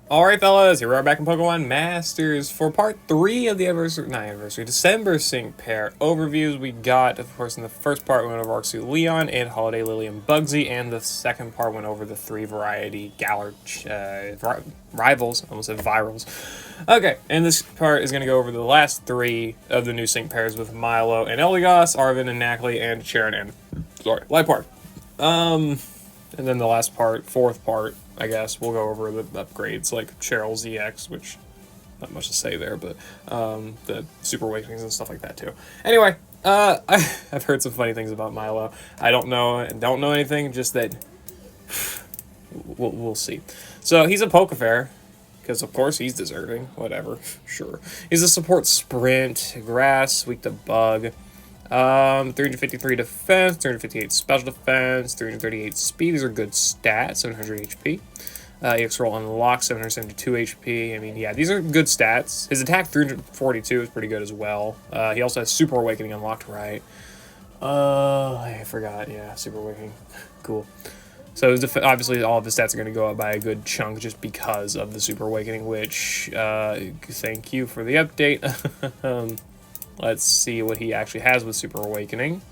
Alright fellas, here we are back in Pokemon Masters for part 3 of the December Sync Pair overviews. We got, of course, in the first part we went over Arceus Leon and Holiday Lily and Bugsy, and the second part went over the 3 variety Galar rivals, almost said virals. Okay, and this part is going to go over the last 3 of the new Sync Pairs with Milo and Eldegoss, Arvin and Naclstack, and Cheren and Liepard. And then the last part, fourth part, I guess, we'll go over the upgrades like Cheryl's EX, which not much to say there, but the Super Awakenings and stuff like that too. Anyway, I've heard some funny things about Milo. I don't know anything, just that we'll see. So he's a Pokefair, because of course he's deserving. Whatever, sure. He's a support Sprint, Grass, weak to Bug. 353 defense, 358 special defense, 338 speed. These are good stats, 700 HP. EX roll unlocked, 772 HP. I mean, yeah, these are good stats. His attack, 342, is pretty good as well. He also has Super Awakening unlocked, right? I forgot. Yeah, Super Awakening. Cool. So obviously all of his stats are going to go up by a good chunk just because of the Super Awakening, which, thank you for the update. Let's see what he actually has with Super Awakening.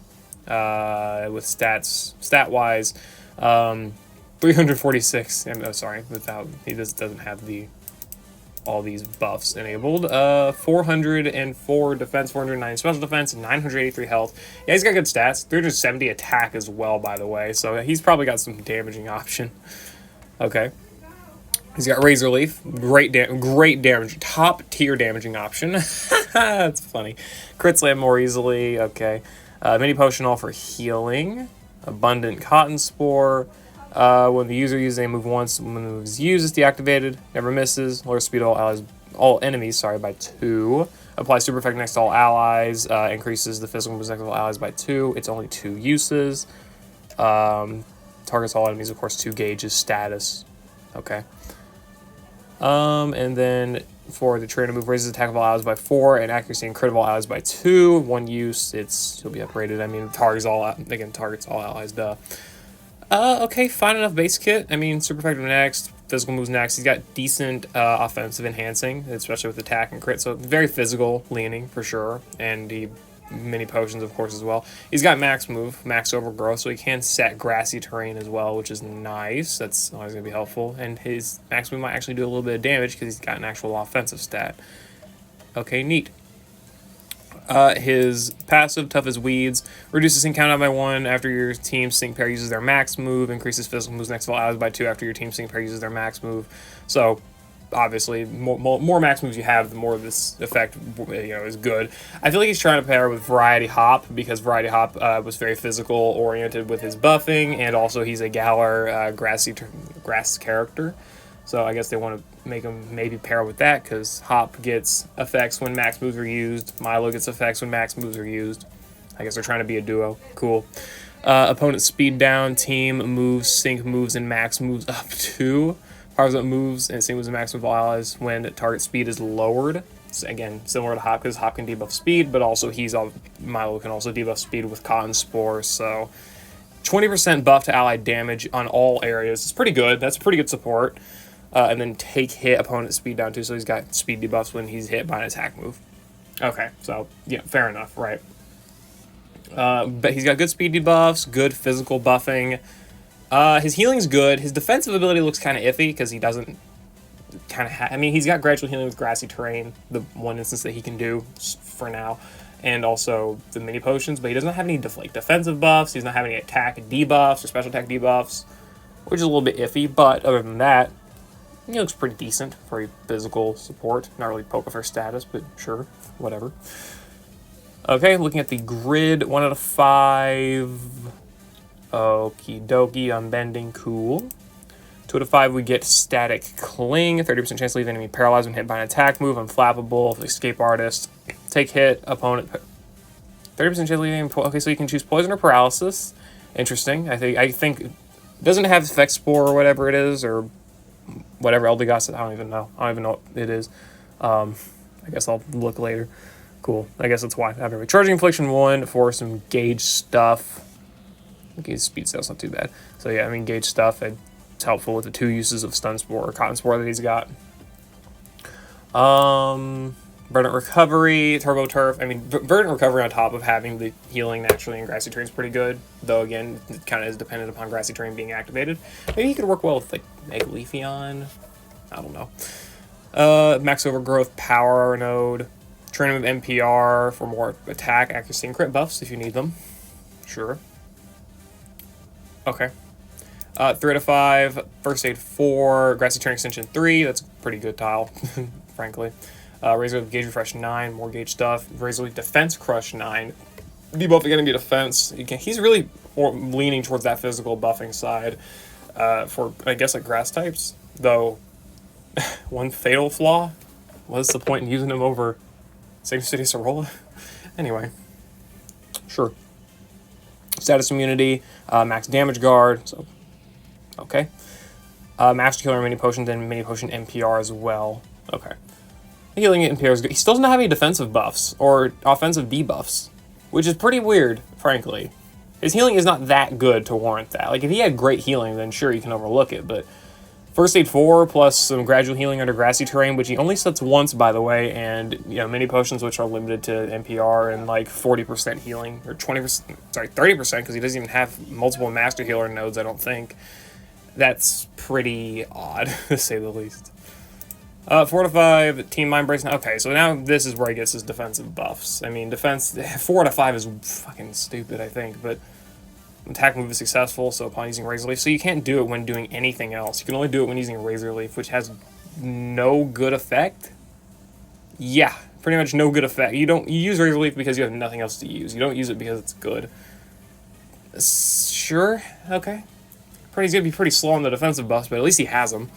With stat-wise, 346. I'm sorry, without he just doesn't have all these buffs enabled. 404 defense, 409 special defense, 983 health. Yeah, he's got good stats. 370 attack as well, by the way. So he's probably got some damaging option. Okay. He's got Razor Leaf, great damage, top tier damaging option. That's funny. Crit Slam more easily, okay. Mini Potion all for healing. Abundant Cotton Spore. When the user uses a move once, when the move is used, it's deactivated. Never misses. Lower speed all enemies, by 2. Apply Super Effect next to all allies. Increases the physical moves next to all allies by 2. It's only 2 uses. Targets all enemies, of course, 2 gauges status. Okay. And then for the trainer move, raises attack of all allies by 4 and accuracy and crit of all allies by 2. 1 use, she'll be upgraded. I mean, targets all allies, duh. Okay, fine enough base kit. I mean, super effective next, physical moves next. He's got decent offensive enhancing, especially with attack and crit. So very physical leaning for sure, and he mini potions, of course, as well. He's got max move, max overgrowth, so he can set grassy terrain as well, which is nice. That's always going to be helpful. And his max move might actually do a little bit of damage because he's got an actual offensive stat. Okay, neat. His passive, Tough as Weeds, reduces sync countdown by 1 after your team sync pair uses their max move, increases physical moves next to all allies by 2 after your team sync pair uses their max move. So obviously, more max moves you have, the more this effect, is good. I feel like he's trying to pair with Variety Hop, because Variety Hop was very physical oriented with his buffing, and also he's a Galar grass character. So I guess they want to make him maybe pair with that, because Hop gets effects when max moves are used. Milo gets effects when max moves are used. I guess they're trying to be a duo. Cool. Opponent speed down, team moves, sync moves, and max moves up 2. Powers up moves and same moves and max move allies when target speed is lowered. So again, similar to Hop, because Hop can debuff speed, but also Milo can also debuff speed with Cotton Spore. So 20% buff to ally damage on all areas. It's pretty good. That's pretty good support. And then take hit opponent speed down too. So he's got speed debuffs when he's hit by an attack move. Okay, so yeah, fair enough, right? But he's got good speed debuffs, good physical buffing. His healing's good. His defensive ability looks kind of iffy because he doesn't I mean, he's got gradual healing with grassy terrain, the one instance that he can do for now, and also the mini potions, but he doesn't have any defensive buffs. He's not having any attack debuffs or special attack debuffs, which is a little bit iffy, but other than that, he looks pretty decent for a physical support. Not really Pokefair status, but sure, whatever. Okay, looking at the grid, 1 out of 5. Okie dokie, unbending, cool. 2 out of 5, we get Static Cling, 30% chance to leave enemy paralyzed when hit by an attack move, Unflappable, Escape Artist, Take Hit, Opponent, 30% chance to leave enemy, okay, so you can choose Poison or Paralysis. Interesting. I think, doesn't it have Effect Spore or whatever it is, or whatever Eldegoss, I don't even know what it is. I guess I'll look later. Cool, I guess that's why. Charging Infliction 1 for some gauge stuff. Okay, speed sale's not too bad. So yeah, I mean, gauge stuff, it's helpful with the 2 uses of Stun Spore or Cotton Spore that he's got. Verdant Recovery, Turbo Turf. I mean, Verdant Recovery on top of having the healing naturally in Grassy Terrain is pretty good. Though, again, it kind of is dependent upon Grassy Terrain being activated. Maybe he could work well with, like, Egg Leafeon. I don't know. Max Overgrowth, Power Node. Train him with NPR for more attack, accuracy, and crit buffs if you need them. Sure. Okay. 3 out of 5. First Aid 4. Grassy Terrain Extension 3. That's a pretty good tile, frankly. Razor Leaf Gauge Refresh 9. More Gauge stuff. Razor Leaf Defense Crush 9. Debuff again to defense. He's really leaning towards that physical buffing side for, I guess, like grass types. Though, one fatal flaw. What's the point in using him over Sacred City Sorolla? Anyway. Sure. Status immunity, max damage guard, so okay. Master Healer Mini Potion, then Mini Potion NPR as well. Okay. Healing NPR is good. He still doesn't have any defensive buffs or offensive debuffs, which is pretty weird, frankly. His healing is not that good to warrant that. Like, if he had great healing, then sure, you can overlook it, but First Aid 4 plus some gradual healing under Grassy Terrain, which he only sets once, by the way, and, you know, mini potions, which are limited to NPR, and like 40% healing, or 20%, sorry, 30%, because he doesn't even have multiple Master Healer nodes, I don't think. That's pretty odd, to say the least. 4 out of 5, Team Mind Brace. Okay, so now this is where he gets his defensive buffs. I mean, 4 out of 5 is fucking stupid, I think, but attack move is successful, so upon using Razor Leaf. So you can't do it when doing anything else. You can only do it when using Razor Leaf, which has no good effect. Yeah, pretty much no good effect. You use Razor Leaf because you have nothing else to use. You don't use it because it's good. Sure, okay. He's going to be pretty slow on the defensive buffs, but at least he has them.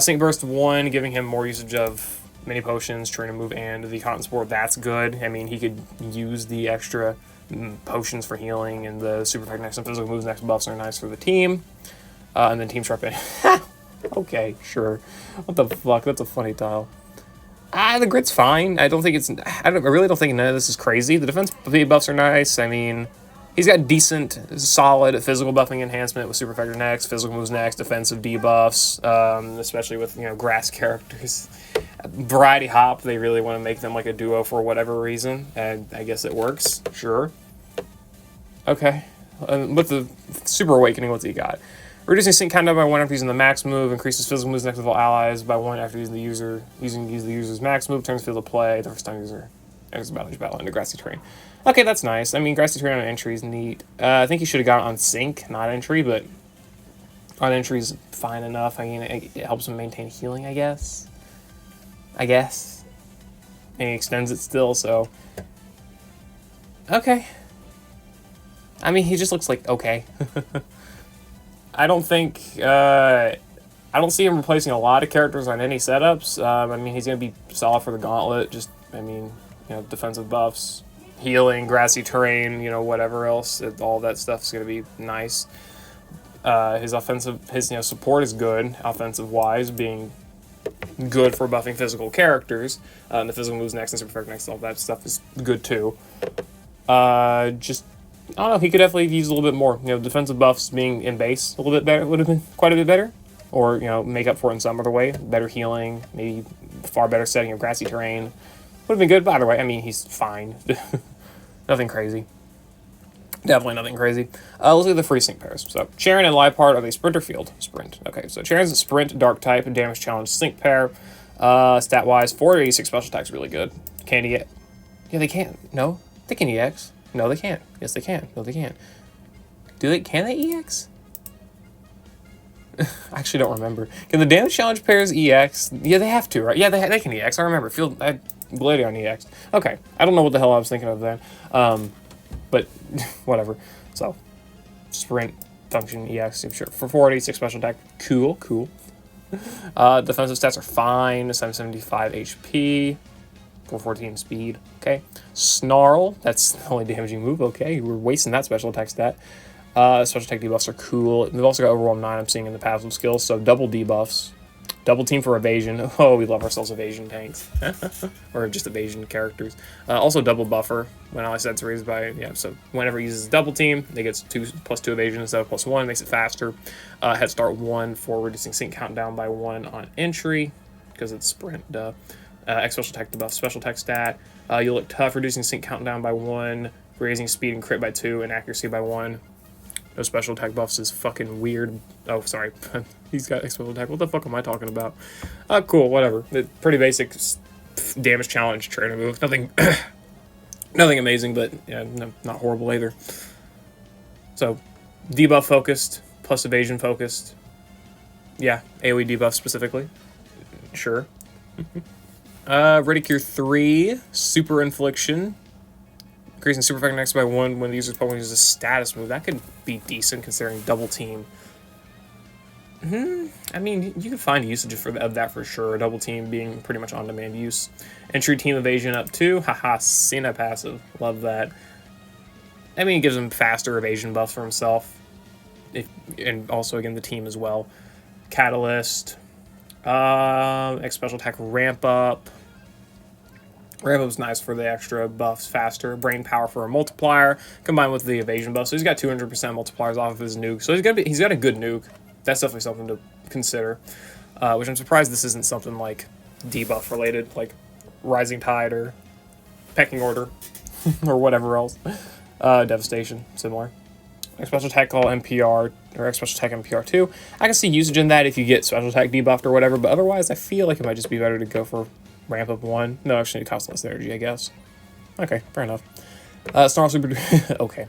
Sync Burst 1, giving him more usage of mini potions, Trainer Move, and the Cotton Spore. That's good. I mean, he could use the extra potions for healing, and the Super Effect next and physical moves next buffs are nice for the team. And then Team Sharpen. Okay, sure. What the fuck? That's a funny tile. The grit's fine. I really don't think none of this is crazy. The defense buffs are nice. I mean, he's got decent, solid physical buffing enhancement with Super Effect next, physical moves next, defensive debuffs, especially with, you know, grass characters. Variety Hop, they really want to make them like a duo for whatever reason, and I guess it works. Sure. Okay. With the Super Awakening, what's he got? Reducing sync countdown by 1 after using the max move, increases physical moves next to all allies by 1 after using the user's max move, turns field of play, the first time user enters battle into Grassy Terrain. Okay, that's nice. I mean, Grassy Terrain on entry is neat. I think he should have got it on sync, not entry, but on entry is fine enough. I mean, it helps him maintain healing, I guess. And he extends it still, so okay. I mean, he just looks like okay. I don't see him replacing a lot of characters on any setups. I mean, he's gonna be solid for the Gauntlet. Just, I mean, you know, defensive buffs, healing, Grassy Terrain, you know, whatever else. All that stuff is gonna be nice. His support is good, offensive wise, being good for buffing physical characters. And the physical moves next and Super Effect next, all that stuff is good too. Just, I don't know, he could definitely use a little bit more. You know, defensive buffs being in base a little bit better would have been quite a bit better. Or, you know, make up for it in some other way. Better healing, maybe far better setting of Grassy Terrain. Would have been good, by the way. I mean, he's fine. Nothing crazy. Definitely nothing crazy. Let's look at the free sync pairs. So, Cheren and Liepard are the sprint or field? Sprint. Okay, so Cheren's a sprint, dark type, and damage challenge sync pair. Stat-wise, 486 special attack's really good. Can he get... Yeah, they can't. No? They can EX. No, they can't. Yes, they can. No, they can't. Can they EX? I actually don't remember. Can the damage challenge pairs EX? Yeah, they have to, right? Yeah, they can EX. I remember. Gladion EX. Okay. I don't know what the hell I was thinking of then. But whatever. So, sprint, function, EX, sure. For 486 special attack, cool. Defensive stats are fine. 775 HP. 414 speed. Okay. Snarl, that's the only damaging move. Okay, we're wasting that special attack stat. Special attack debuffs are cool. We've also got Overwhelm 9 I'm seeing in the passive skills, so double debuffs. Double team for evasion. Oh, we love ourselves evasion tanks. Or just evasion characters. Also double buffer when all stats raised by, yeah, so whenever he uses double team, they get +2 evasion instead of +1, makes it faster. Head start 1 for reducing sync countdown by 1 on entry, because it's sprint, duh. X special attack debuff, special attack stat. You look tough, reducing sync countdown by 1, raising speed and crit by 2, and accuracy by 1. No special attack buffs is fucking weird. Oh, sorry. He's got X special attack. What the fuck am I talking about? Cool, whatever. Pretty basic damage challenge trainer move. Nothing nothing amazing, but yeah, no, not horrible either. So, debuff focused, plus evasion focused. Yeah, AoE debuff specifically. Sure. Ready 3, Super Infliction. Increasing super effect next by 1 when the user's Pokemon uses a status move. That could be decent considering double team. I mean, you can find usage of that for sure. Double team being pretty much on-demand use. Entry team evasion up 2. Haha, Cena passive. Love that. I mean, it gives him faster evasion buffs for himself. And also, again, the team as well. Catalyst. X special attack ramp up. Ramp up's nice for the extra buffs faster. Brain power for a multiplier combined with the evasion buff. So he's got 200% multipliers off of his nuke. So he's got a good nuke. That's definitely something to consider. Which I'm surprised this isn't something like debuff related, like Rising Tide or Pecking Order or whatever else. Devastation, similar. X special attack call NPR or X special attack NPR 2. I can see usage in that if you get special attack debuffed or whatever, but otherwise I feel like it might just be better to go for ramp up 1. No, actually it costs less energy, I guess. Okay, fair enough. Snarl Super... okay.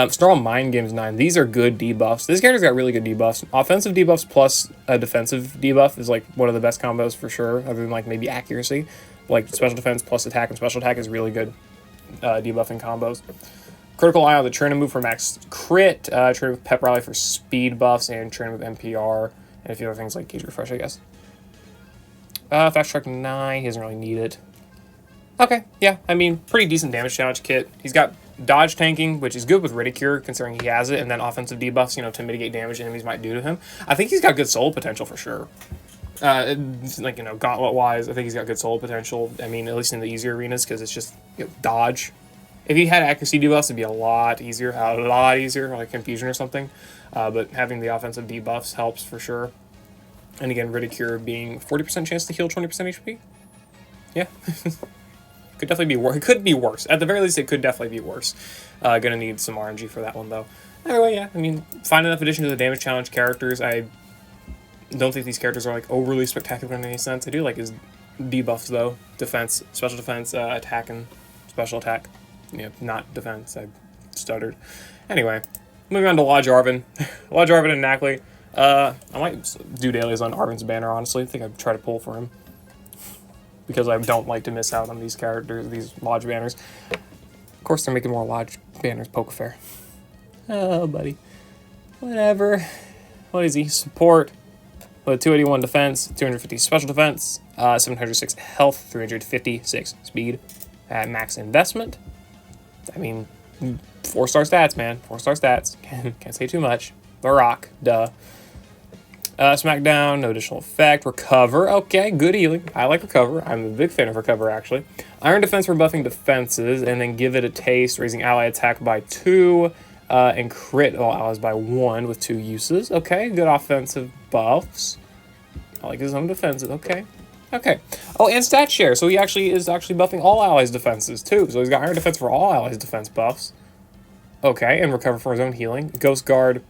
Snarl Mind Games 9. These are good debuffs. This character's got really good debuffs. Offensive debuffs plus a defensive debuff is like one of the best combos for sure, other than like maybe accuracy. Like special defense plus attack and special attack is really good debuffing combos. Critical Eye on the Cheren move for max crit. Cheren with Pep Rally for speed buffs, and Cheren with NPR, and a few other things like Gauge Refresh, I guess. Fast Track 9, he doesn't really need it. Okay, yeah, I mean, pretty decent damage challenge kit. He's got dodge tanking, which is good with Ridicure, considering he has it, and then offensive debuffs, you know, to mitigate damage enemies might do to him. I think he's got good soul potential for sure. Like, you know, gauntlet-wise, I think he's got good soul potential. I mean, at least in the easier arenas, because it's just, you know, dodge. If he had accuracy debuffs, it'd be a lot easier, like Confusion or something. But having the offensive debuffs helps for sure. And again, Ridicure being 40% chance to heal 20% HP. Yeah. Could definitely be worse. It could be worse. At the very least, it could definitely be worse. Gonna need some RNG for that one, though. Anyway, yeah, I mean, fine enough addition to the damage challenge characters. I don't think these characters are, like, overly spectacular in any sense. I do like his debuffs, though. Defense, special defense, attack, and special attack. You know, not defense. I stuttered. Anyway, moving on to Lodge Arvin. Lodge Arvin and Naclstack. I might do dailies on Arvin's banner, honestly. I think I'd try to pull for him. Because I don't like to miss out on these characters, these Lodge banners. Of course, they're making more Lodge banners, Poke Fair. Oh, buddy. Whatever. What is he? Support. With 281 defense, 250 special defense, 706 health, 356 speed at max investment. I mean, 4-star stats, man. 4-star stats. Can't say too much. The Rock. Duh. Smackdown, no additional effect. Recover, okay, good healing. I like Recover. I'm a big fan of Recover, actually. Iron Defense for buffing defenses, and then Give It a Taste, raising ally attack by 2, and crit all allies by 1 with 2 uses. Okay, good offensive buffs. I like his own defenses, okay. Okay. Oh, and stat share, so he actually is buffing all allies' defenses, too. So he's got Iron Defense for all allies' defense buffs. Okay, and Recover for his own healing. Ghost Guard.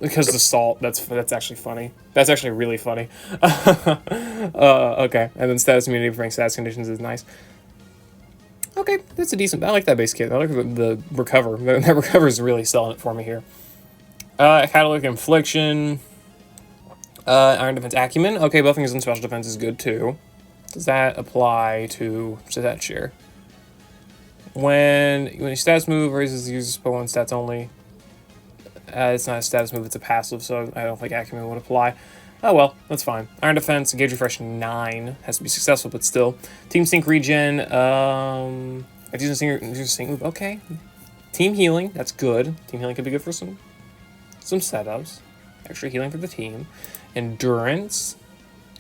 Because the salt, that's actually funny. That's actually really funny. Okay, and then status immunity for status conditions is nice. Okay, that's a decent. I like that base kit. I like the recover. That recover is really selling it for me here. Catalytic infliction. Iron defense acumen. Okay, buffing his own special defense is good too. Does that apply to that share? When he status move raises the user's Pokemon stats only. It's not a status move, it's a passive, so I don't think Acumen would apply. Oh well, that's fine. Iron Defense, Gauge Refresh 9. Has to be successful, but still. Team Sync Regen, Sync move, okay. Team Healing, that's good. Team Healing could be good for some setups. Extra healing for the team. Endurance,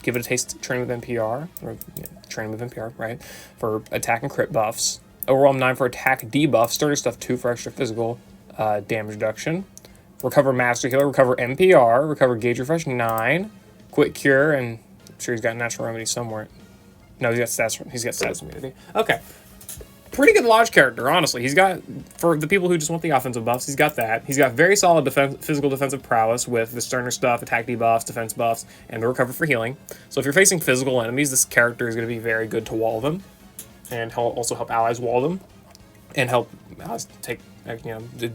Give It a Taste, Training with NPR, or yeah, Training with NPR, right? For attack and crit buffs. Overall 9 for attack debuff. Starter Stuff 2 for extra physical damage reduction. Recover Master Healer, Recover NPR, Recover Gauge Refresh 9, Quick Cure, and I'm sure he's got Natural Remedy somewhere. No, he's got stats immunity. Okay. Pretty good Lodge character, honestly. He's got, for the people who just want the offensive buffs, he's got that. He's got very solid physical defensive prowess with the Sterner stuff, attack debuffs, defense buffs, and the recover for healing. So if you're facing physical enemies, this character is going to be very good to wall them, and also help allies wall them, and help allies take, to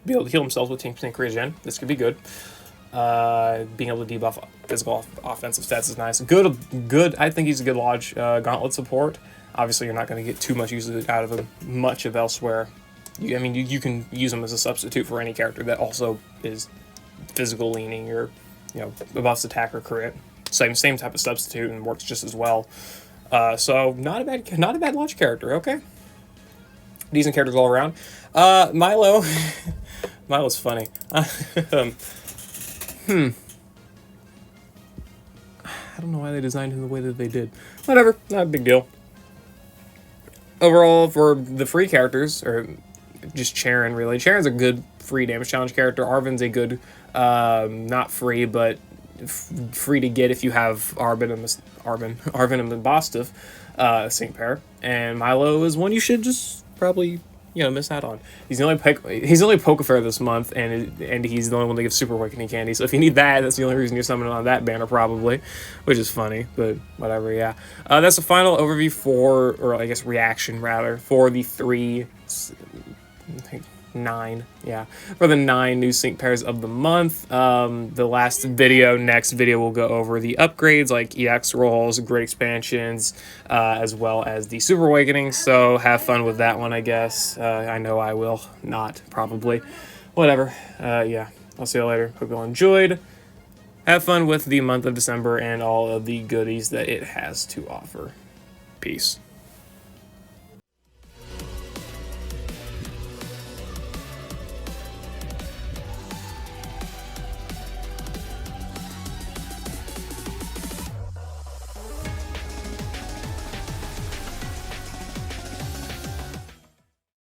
be able to heal themselves with Team Sync regen. This could be good. Being able to debuff physical offensive stats is nice. Good. I think he's a good Lodge gauntlet support. Obviously, you're not going to get too much usage out of him, much of elsewhere. You can use him as a substitute for any character that also is physical leaning or, buffs attack or crit. Same type of substitute and works just as well. So not a bad Lodge character. Okay, decent characters all around. Milo, Milo's funny. I don't know why they designed him the way that they did. Whatever, not a big deal. Overall, for the free characters, or just Cheren, really. Cheren's a good free damage challenge character. Arvin's a good, not free, but free to get if you have Arvin and Bostif sync pair. And Milo is one you should just probably, miss out on. He's the only Pokefair this month, and he's the only one that gives Super Awakening candy. So if you need that, that's the only reason you're summoning on that banner, probably, which is funny, but whatever. Yeah, that's the final overview reaction rather, for the 9 new sync pairs of the month. The next video will go over the upgrades like EX rolls, great expansions, as well as the Super Awakenings. So have fun with that one, I guess. I know I will not, probably. Whatever. Yeah, I'll see you later. Hope you all enjoyed. Have fun with the month of December and all of the goodies that it has to offer. Peace.